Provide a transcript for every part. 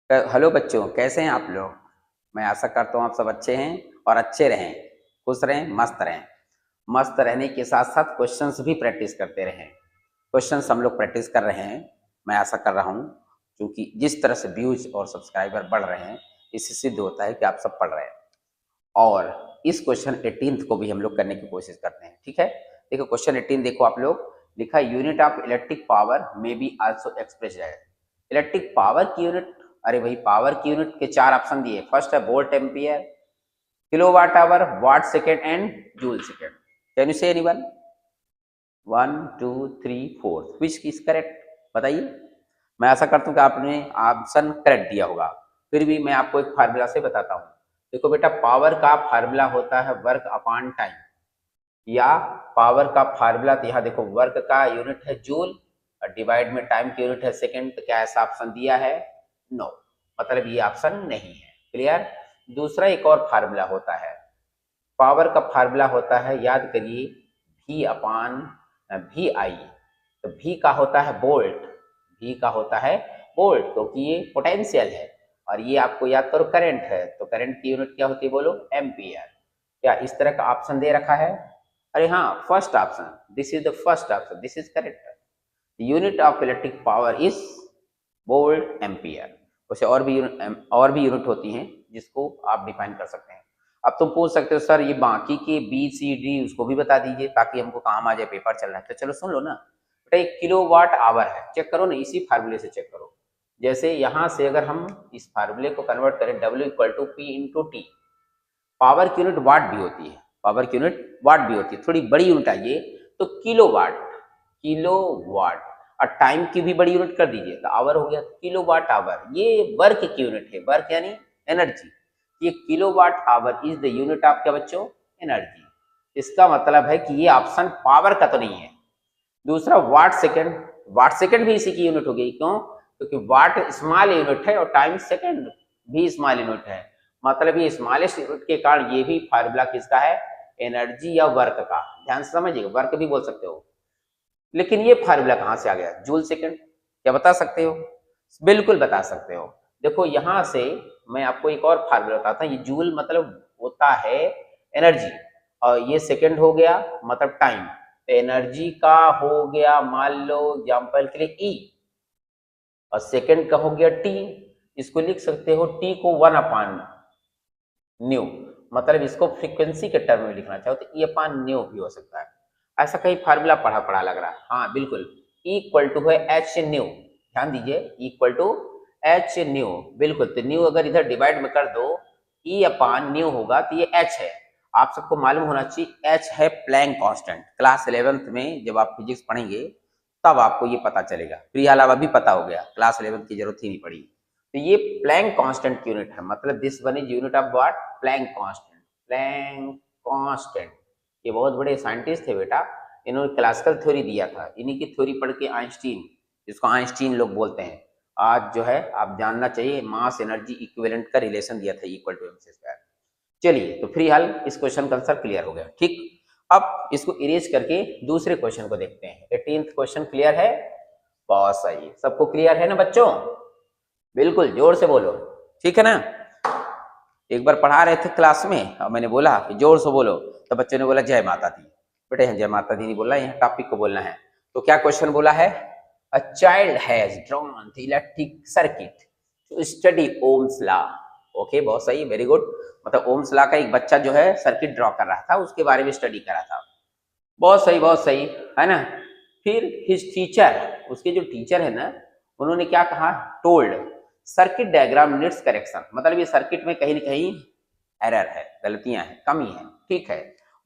Hello बच्चों, कैसे हैं आप लोग। मैं आशा करता हूँ आप सब अच्छे हैं और अच्छे रहें, खुश रहें, मस्त रहें। मस्त रहने के साथ साथ क्वेश्चंस भी प्रैक्टिस करते रहें। क्वेश्चंस हम लोग प्रैक्टिस कर रहे हैं। मैं आशा कर रहा हूँ क्योंकि जिस तरह से व्यूज और सब्सक्राइबर बढ़ रहे हैं, इससे सिद्ध होता है कि आप सब पढ़ रहे हैं। और इस क्वेश्चन 18 को भी हम लोग करने की कोशिश करते हैं। ठीक है, देखो क्वेश्चन 18 देखो आप लोग। लिखा unit of electric power may be also express है। इलेक्ट्रिक पावर की यूनिट, अरे भाई पावर की यूनिट के 4 ऑप्शन दिए। फर्स्ट है volt ampere, kilowatt hour, watt second and joule second. Can you say anyone? 1 2 3 4 which is correct? बताइए। मैं आशा करता हूँ कि आपने ऑप्शन करेक्ट दिया होगा। फिर भी मैं आपको एक फार्मूला से बताता हूँ। देखो बेटा, पावर का फार्मूला होता है वर्क अपॉन टाइम, या पावर का फार्मूला तो यहाँ देखो, वर्क का यूनिट है जूल और डिवाइड में टाइम की यूनिट है सेकेंड। तो क्या ऐसा ऑप्शन दिया है? नो, मतलब ये ऑप्शन नहीं है। क्लियर? दूसरा एक और फार्मूला होता है। पावर का फार्मूला होता है, याद करिए, V अपान वी आई। तो V का होता है वोल्ट, V का होता है वोल्ट क्योंकि ये पोटेंशियल है, और ये आपको याद करो करंट है। तो करंट की यूनिट क्या होती है बोलो? एम्पियर। क्या इस तरह का ऑप्शन दे रखा है? अरे हाँ, first option, this is the first option, this is correct. Unit of electric power is volt ampere. वैसे और भी यूनिट होती हैं जिसको आप डिफाइन कर सकते हैं। अब तुम पूछ सकते हो सर ये बाकी के बी सी डी उसको भी बता दीजिए ताकि हमको काम आ जाए, पेपर चल रहा है। तो चलो सुन लो ना बेटा, एक किलोवाट आवर है, चेक करो ना, इसी फार्मूले से चेक करो। जैसे यहाँ से अगर हम इस फार्मूले को कन्वर्ट करें, W equal to p into t. Power की यूनिट वाट भी होती है, पावर की यूनिट वाट भी होती है, थोड़ी बड़ी यूनिट आइए तो किलो वाट, किलो वाट। और टाइम की भी बड़ी यूनिट कर दीजिए तो आवर हो गया, किलो वाट आवर। ये वर्क की यूनिट है, वर्क यानी एनर्जी। ये kilowatt hour is the unit of क्या बच्चों? एनर्जी। इसका मतलब है कि ये ऑप्शन पावर का तो नहीं है। दूसरा वाट सेकेंड, वाट सेकेंड भी इसी की यूनिट हो गई। क्यों? क्योंकि वाट स्मॉल यूनिट है और टाइम सेकेंड भी स्मॉल यूनिट है। मतलब ये स्मॉलेस्ट यूनिट के कारण ये भी फार्मूला किसका है? एनर्जी या वर्क का। ध्यान से समझिएगा, वर्क भी बोल सकते हो। लेकिन ये फार्मूला कहां से आ गया? Joule second. क्या बता सकते हो? बिल्कुल बता सकते हो। देखो यहां से मैं आपको एक और फार्मूला बताता हूं। ये जूल मतलब होता है एनर्जी, और ये सेकेंड हो गया मतलब टाइम। तो एनर्जी का हो गया मान लो एग्जाम्पल के लिए ई, और सेकेंड का हो गया टी। इसको लिख सकते हो टी को 1 अपान न्यू, मतलब इसको फ्रीक्वेंसी के टर्म में लिखना चाहो तो ई अपान न्यू भी हो सकता है। ऐसा कहीं फार्मूला पढ़ा पढ़ा लग रहा है। हाँ बिल्कुल, इक्वल टू है एच न्यू। ध्यान दीजिए, इक्वल टू एच न्यू। बिल्कुल, तो न्यू अगर इधर डिवाइड में कर दो, ई अपान न्यू होगा तो ये एच है। आप सबको मालूम होना चाहिए एच है प्लैंक कांस्टेंट। क्लास 11th में जब आप फिजिक्स पढ़ेंगे तब आपको ये पता चलेगा। प्री अलावा भी पता हो गया, क्लास 11th की जरूरत ही नहीं पड़ी। तो ये प्लैंक कांस्टेंट की यूनिट है, मतलब this one is unit of what? Planck constant, Planck constant. ये बहुत बड़े साइंटिस्ट थे बेटा, इन्होंने क्लासिकल थ्योरी दिया था। इन्हीं की थ्योरी पढ़ के आइंस्टीन, जिसको आइंस्टीन लोग बोलते हैं, आज जो है आप जानना चाहिए, मास एनर्जी इक्विवेलेंट का रिलेशन दिया था, इक्वल टू एमसी स्क्वायर। चलिए, तो फ्री हाल इस क्वेश्चन का आंसर क्लियर हो गया। ठीक, अब इसको इरेज करके दूसरे क्वेश्चन को देखते हैं। 18th क्वेश्चन क्लियर है? बहुत सही, सबको क्लियर है ना बच्चों? बिल्कुल जोर से बोलो, ठीक है ना? एक बार पढ़ा रहे थे क्लास में और मैंने बोला कि जोर से बोलो, तो बच्चों ने बोला जय माता दी। बेटे यहाँ जय माता दी नहीं बोलना, यहाँ टॉपिक को बोलना है। तो क्या क्वेश्चन बोला है? A child has drawn the electric circuit to study Ohm's law. Okay, बहुत सही, वेरी गुड। मतलब ओम्स लॉ का एक बच्चा जो है सर्किट ड्रॉ कर रहा था, उसके बारे में स्टडी कर रहा था। बहुत सही, बहुत सही, है ना? फिर हिज टीचर, उसके जो टीचर है ना, उन्होंने क्या कहा? Told circuit diagram needs correction. मतलब ये सर्किट में कहीं ना कहीं एरर है, गलतियां हैं, कमी है। ठीक है,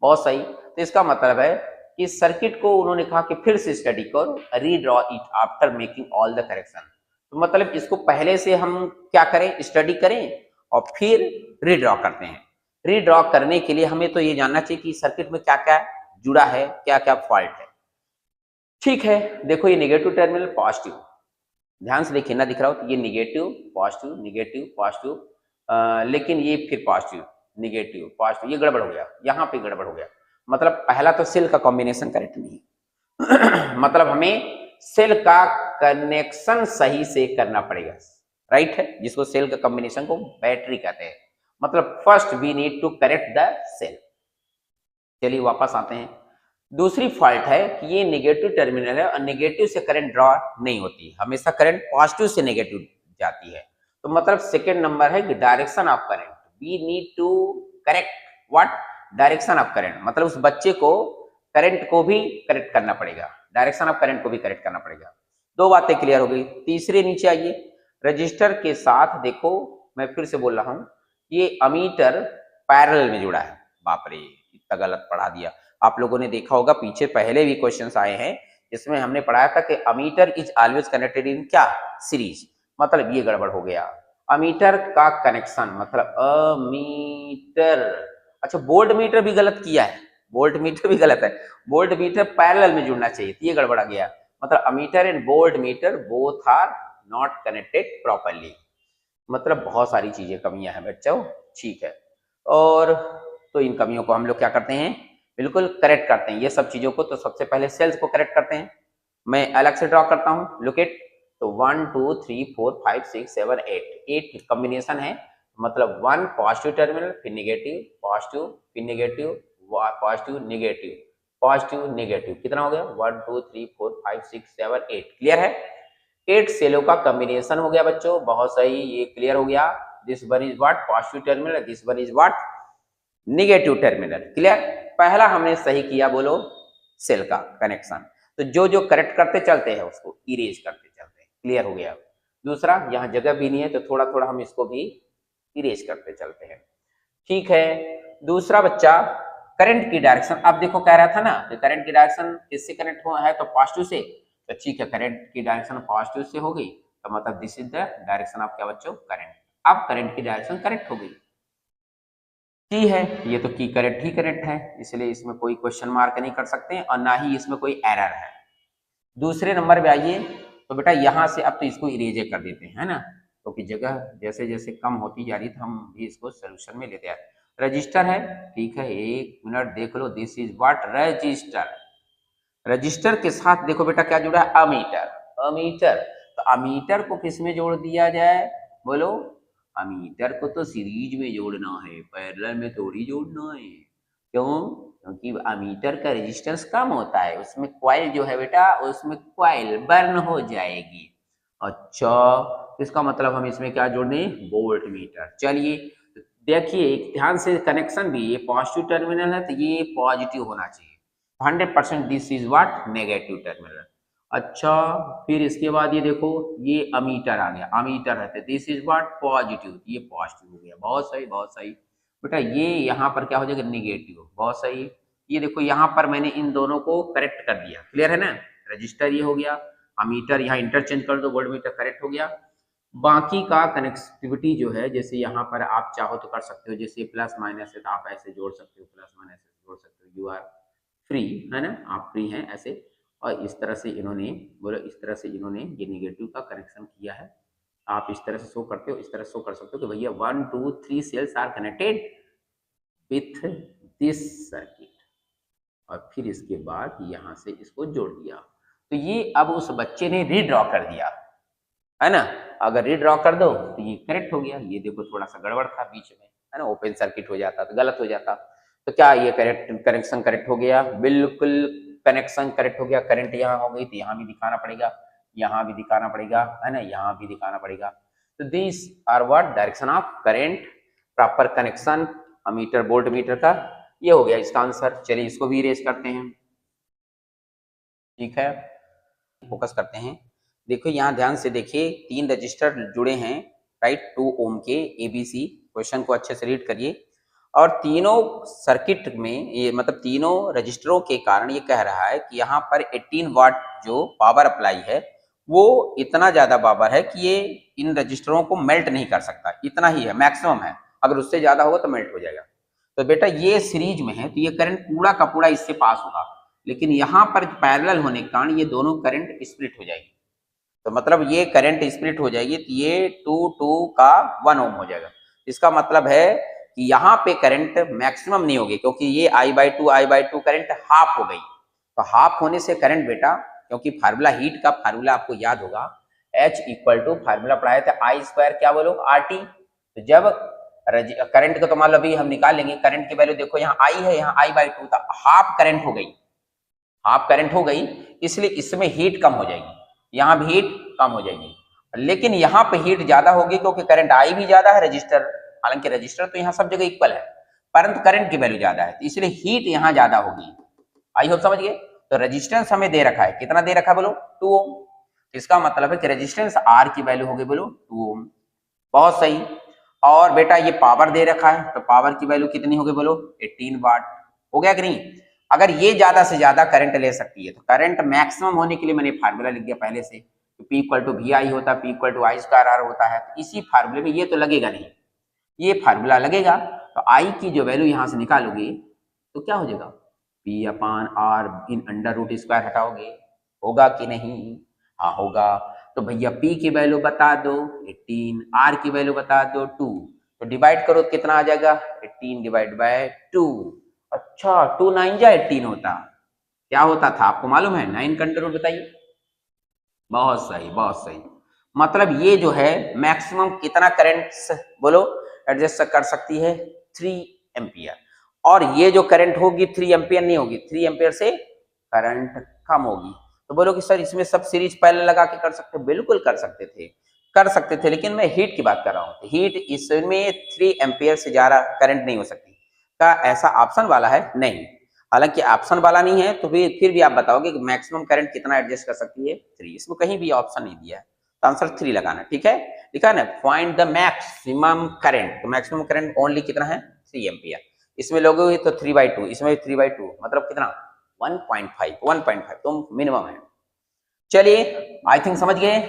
बहुत सही। तो इसका मतलब है कि सर्किट को उन्होंने कहा कि फिर से स्टडी करो, redraw it after making all the correction. तो मतलब इसको पहले से हम क्या करें? स्टडी करें और फिर रीड्रॉ करते हैं। रीड्रॉ करने के लिए हमें तो ये जानना चाहिए कि सर्किट में क्या क्या जुड़ा है, क्या क्या फॉल्ट है। ठीक है, देखो ये नेगेटिव टर्मिनल पॉजिटिव, ध्यान से देखिए ना, दिख रहा हो तो ये निगेटिव पॉजिटिव, निगेटिव पॉजिटिव, लेकिन ये फिर पॉजिटिव निगेटिव पॉजिटिव, ये गड़बड़ हो गया, यहाँ पे गड़बड़ हो गया। मतलब पहला तो सेल का कॉम्बिनेशन करेक्ट नहीं मतलब हमें सेल का कनेक्शन सही से करना पड़ेगा। राइट है, जिसको सेल का कॉम्बिनेशन को बैटरी कहते हैं। मतलब first we need to correct the cell. चलिए वापस आते हैं। दूसरी फॉल्ट है कि ये नेगेटिव टर्मिनल है और नेगेटिव से करंट ड्रॉ नहीं होती, हमेशा करंट पॉजिटिव से नेगेटिव जाती है। तो मतलब सेकेंड नंबर है कि direction of current, we need to correct what, direction of current. मतलब उस बच्चे को करंट को भी करेक्ट करना पड़ेगा, डायरेक्शन ऑफ करंट को भी करेक्ट करना पड़ेगा। दो बातें क्लियर हो गई। तीसरे नीचे आइए, रजिस्टर के साथ देखो, मैं फिर से बोल रहा हूं, ये अमीटर पैरेलल में जुड़ा है। बाप रे, इतना गलत पढ़ा दिया। आप लोगों ने देखा होगा पीछे पहले भी क्वेश्चंस आए हैं जिसमें हमने पढ़ाया था कि ammeter is always connected in क्या, सीरीज। मतलब ये गड़बड़ हो गया। अमीटर का कनेक्शन मतलब अमीटर, अच्छा वोल्ट मीटर भी गलत किया है, वोल्ट मीटर भी गलत है, वोल्ट मीटर पैरेलल में जुड़ना चाहिए, ये गड़बड़ आ गया। मतलब ammeter and voltmeter both are not connected properly. मतलब बहुत सारी चीजें कमियां हैं बच्चों, ठीक है। और तो इन कमियों को हम लोग क्या करते हैं, बिल्कुल करेक्ट करते हैं ये सब चीजों को। तो सबसे पहले सेल्स को करेक्ट करते हैं, मैं अलग से ड्रॉ करता हूं, लुक इट। तो 1 2 3 4 5 6 7 8 कॉम्बिनेशन है। मतलब 1 पॉजिटिव टर्मिनल, फिर नेगेटिव, पॉजिटिव, फिर negative, positive negative, positive negative, कितना हो गया 1 2 3 4 5 6 7 8। क्लियर है, 8 सेलों का कॉम्बिनेशन हो गया बच्चों, बहुत सही, ये क्लियर हो गया। This one is what, positive terminal, this one is what, negative terminal. Clear, पहला हमने सही किया, बोलो सेल का कनेक्शन। तो जो जो करेक्ट करते चलते हैं उसको इरेज करते चलते हैं। क्लियर हो गया। दूसरा, यहाँ जगह भी नहीं है तो थोड़ा थोड़ा हम इसको भी इरेज करते चलते हैं, ठीक है। दूसरा बच्चा, करंट की डायरेक्शन। अब देखो कह रहा था ना कि करंट की डायरेक्शन किससे कनेक्ट हुआ है, तो पॉजिटिव से। तो ठीक है, करंट की डायरेक्शन पॉजिटिव से हो गई, तो मतलब this is the direction of क्या बच्चों, करंट। अब करंट की डायरेक्शन करेक्ट हो गई, की है, ये तो की करेक्ट ही करेक्ट है, इसलिए इसमें कोई क्वेश्चन मार्क नहीं कर सकते और ना ही इसमें कोई एरर है। दूसरे नंबर पे आइए, तो बेटा यहाँ से अब तो इसको इरेज कर देते हैं, है ना, क्योंकि जगह जैसे जैसे कम होती जा रही है हम भी इसको सोल्यूशन में लेते हैं। रजिस्टर है, ठीक है, एक मिनट देख लो, this is what, register. Register के साथ देखो बेटा क्या जुड़ा है, अमीटर। अमीटर, तो अमीटर को किस में जोड़ दिया जाए, बोलो। अमीटर को तो सीरीज में जोड़ना है, पैरेलल में थोड़ी जोड़ना है। क्यों, क्योंकि अमीटर का रेजिस्टेंस कम होता है, उसमें कॉइल जो है बेटा, उसमें कॉइल बर्न हो जाएगी। अच्छा, इसका मतलब हम इसमें क्या जोड़ने, वोल्ट मीटर। चलिए देखिए ध्यान से, कनेक्शन भी, ये पॉजिटिव टर्मिनल है तो ये पॉजिटिव होना चाहिए 100%, this is what, negative terminal. अच्छा, फिर इसके बाद ये देखो, ये अमीटर आ गया, अमीटर है तो दिस इज व्हाट, पॉजिटिव, ये पॉजिटिव हो गया, बहुत सही बहुत सही बेटा। ये यहाँ पर क्या हो जाएगा, निगेटिव, बहुत सही। ये देखो यहाँ पर मैंने इन दोनों को करेक्ट कर दिया, क्लियर है ना। रजिस्टर ये हो गया, अमीटर यहाँ इंटरचेंज कर दो, वोल्ट मीटर करेक्ट हो गया। बाकी का कनेक्टिविटी जो है, जैसे यहाँ पर आप चाहो तो कर सकते हो, जैसे प्लस माइनस है तो आप ऐसे जोड़ सकते हो, प्लस माइनस जोड़ सकते हो, यू आर फ्री, है ना, आप फ्री हैं ऐसे। और इस तरह से इन्होंने, बोलो इस तरह से इन्होंने ये निगेटिव का कनेक्शन किया है। आप इस तरह से शो करते हो, इस तरह शो कर सकते हो कि भैया 1 2 3 cells are connected with this circuit, और फिर इसके बाद यहाँ से इसको जोड़ दिया। तो ये अब उस बच्चे ने रीड्रॉ कर दिया, है ना। अगर रीड्रॉ कर दो तो ये करेक्ट हो गया। ये देखो थोड़ा सा गड़बड़ था बीच में, है ना, ओपन सर्किट हो जाता तो गलत हो जाता। तो क्या ये करेक्ट, कनेक्शन करेक्ट हो गया, बिल्कुल कनेक्शन करेक्ट हो गया। करंट यहाँ हो गई तो यहाँ भी दिखाना पड़ेगा, यहाँ भी दिखाना पड़ेगा, है ना, यहाँ भी दिखाना पड़ेगा। तो this are what, direction of current, proper connection ammeter voltmeter का, ये हो गया इसका आंसर। चलिए इसको भी इरेज करते हैं, ठीक है, फोकस करते हैं। देखो यहाँ ध्यान से देखिए, 3 रजिस्टर जुड़े हैं, राइट, 2 ओम के, एबीसी। क्वेश्चन को अच्छे से रीड करिए। और तीनों सर्किट में, ये मतलब तीनों रजिस्टरों के कारण ये कह रहा है कि यहाँ पर 18 वाट जो पावर अप्लाई है वो इतना ज्यादा पावर है कि ये इन रजिस्टरों को मेल्ट नहीं कर सकता, इतना ही है, मैक्सिमम है, अगर उससे ज्यादा होगा तो मेल्ट हो जाएगा। तो बेटा ये सीरीज में है तो ये करंट पूरा का पूरा इससे पास होगा, लेकिन यहाँ पर पैरेलल होने के कारण ये दोनों करंट स्प्लिट हो जाएगी। तो मतलब ये करंट स्प्लिट हो जाएगी तो ये 2 2 का 1 ओम हो जाएगा। इसका मतलब है कि यहाँ पे करंट मैक्सिमम नहीं होगी, क्योंकि ये I/2 करंट हाफ हो गई। तो हाफ होने से करंट बेटा, क्योंकि फार्मूला हीट का फार्मूला आपको याद होगा, H इक्वल टू फार्मूला पढ़ाए थे आई स्क्वायर क्या बोलो RT। तो जब करंट को तो मान लो अभी हम निकाल लेंगे, करंट की वैल्यू देखो यहाँ I है, यहाँ I/2 था, हाफ करंट हो गई, हाफ करंट हो गई, इसलिए इसमें हीट कम हो जाएगी, यहाँ भी हीट कम हो जाएगी, लेकिन यहाँ पे हीट ज्यादा होगी क्योंकि करंट I भी ज्यादा है, रजिस्टर, हालांकि रजिस्टर तो यहाँ सब जगह इक्वल है, परंतु करंट की वैल्यू ज्यादा है, तो इसलिए हीट यहाँ ज्यादा होगी। आई होप समझ गए। तो रेजिस्टेंस हमें दे रखा है, कितना दे रखा है बोलो 2 ओम, इसका मतलब है कि रेजिस्टेंस R की वैल्यू होगी बोलो 2 ओम। बहुत सही। और बेटा ये पावर दे रखा है, तो पावर की वैल्यू कितनी होगी बोलो 18 वाट। हो गया कि नहीं। अगर ये ज्यादा से ज्यादा करंट ले सकती है तो करंट मैक्सिमम होने के लिए मैंने फार्मूला लिख दिया पहले से, P इक्वल टू VI होता है, P equal to I square R होता है। तो इसी फार्मूले में ये तो लगेगा नहीं, ये फार्मूला लगेगा, तो I की जो वैल्यू यहां से निकालोगे तो क्या हो जाएगा P/R in under root square हटाओगे, होगा कि नहीं। हाँ होगा। तो भैया P की वैल्यू बता दो 18, R की वैल्यू बता दो 2, तो डिवाइड करो तो कितना आ जाएगा 18 डिवाइड बाय 2। अच्छा 2 9 जा 18 होता, क्या होता था आपको मालूम है 9 का अंडर रूट, बताइए। बहुत सही बहुत सही। मतलब ये जो है मैक्सिमम कितना करंट बोलो एडजस्ट कर सकती है 3 एम्पियर, और ये जो करंट होगी 3 एम्पियर नहीं होगी, 3 एम्पियर से करंट कम होगी। तो बोलो कि सर इसमें सब सीरीज पहले लगा के कर सकते, बिल्कुल कर सकते थे, कर सकते थे, लेकिन मैं हीट की बात कर रहा हूँ। हीट इसमें 3 एम्पियर से ज्यादा करंट नहीं हो सकती का ऐसा ऑप्शन वाला है नहीं। हालांकि ऑप्शन वाला नहीं है तो फिर भी आप बताओगे कि मैक्सिमम करंट कितना एडजस्ट कर सकती है 3, इसमें कहीं भी ऑप्शन नहीं दिया है, तो आंसर 3 लगाना। ठीक है, लिखा है ना फाइंड द मैक्सिमम करंट, तो मैक्सिमम करंट ओनली कितना है 3 एम्पियर, इसमें लोगे तो 3/2, इसमें 3/2 मतलब कितना 1.5 तो मिनिमम है। चलिए आई थिंक समझ गए,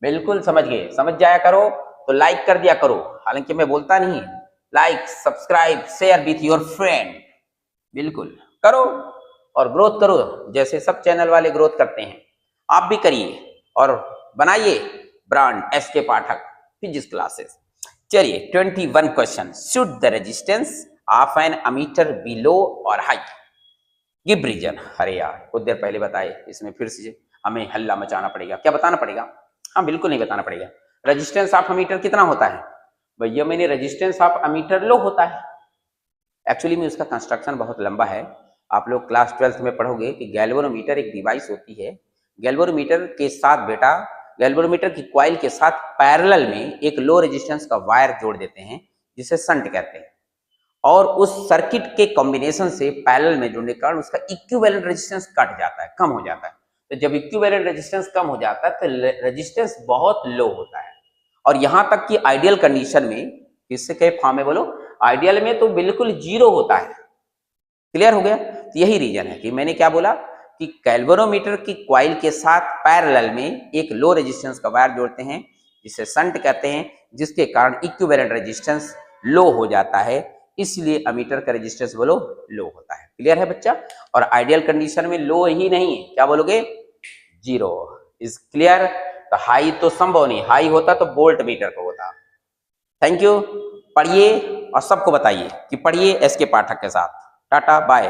बिल्कुल समझ गए, समझ जाया करो तो लाइक कर दिया करो, हालांकि मैं बोलता नहीं, like subscribe share with your friend, बिल्कुल करो और ग्रोथ करो, जैसे सब चैनल वाले ग्रोथ करते हैं आप भी करिए और बनाइए brand SK Pathak physics classes. चलिए 21 question, should the resistance of an ammeter be low और हाई, गिव रीजन। अरे यार कुछ देर पहले बताए, इसमें फिर से हमें हल्ला मचाना पड़ेगा, क्या बताना पड़ेगा। हाँ बिल्कुल नहीं बताना पड़ेगा। रेजिस्टेंस ऑफ अमीटर कितना होता है भैया, मैंने रेजिस्टेंस ऑफ अमीटर लो होता है। एक्चुअली में उसका कंस्ट्रक्शन बहुत लंबा है, आप लोग क्लास 12th में पढ़ोगे कि गैल्वेनोमीटर एक डिवाइस होती है, गैल्वेनोमीटर के साथ बेटा, गैल्वेनोमीटर की कॉइल के साथ पैरेलल में एक लो रेजिस्टेंस का वायर जोड़ देते हैं जिसे शंट कहते हैं, और उस सर्किट के कॉम्बिनेशन से पैरेलल में जुड़ने के कारण उसका इक्विवेलेंट रेजिस्टेंस कट जाता है, कम हो जाता है। तो जब इक्विवेलेंट रेजिस्टेंस कम हो जाता है तो रेजिस्टेंस बहुत लो होता है, और यहां तक कि आइडियल कंडीशन में, किससे कहे फॉर्म में बोलो, आइडियल में तो बिल्कुल 0 होता है। क्लियर हो गया। तो यही रीजन है कि मैंने क्या बोला कि गैल्वेनोमीटर की कॉइल के साथ पैरेलल में एक लो रेजिस्टेंस का वायर जोड़ते हैं जिसे शंट कहते हैं, जिसके कारण इक्विवेलेंट रेजिस्टेंस लो हो जाता है, इसलिए अमीटर का रेजिस्टेंस बोलो लो होता है। क्लियर है बच्चा। और आइडियल कंडीशन में लो ही नहीं है, क्या बोलोगे 0 इज क्लियर। तो हाई तो संभव नहीं, हाई होता तो वोल्ट मीटर को होता। थैंक यू, पढ़िए और सबको बताइए कि पढ़िए SK पाठक के साथ। Tata bye.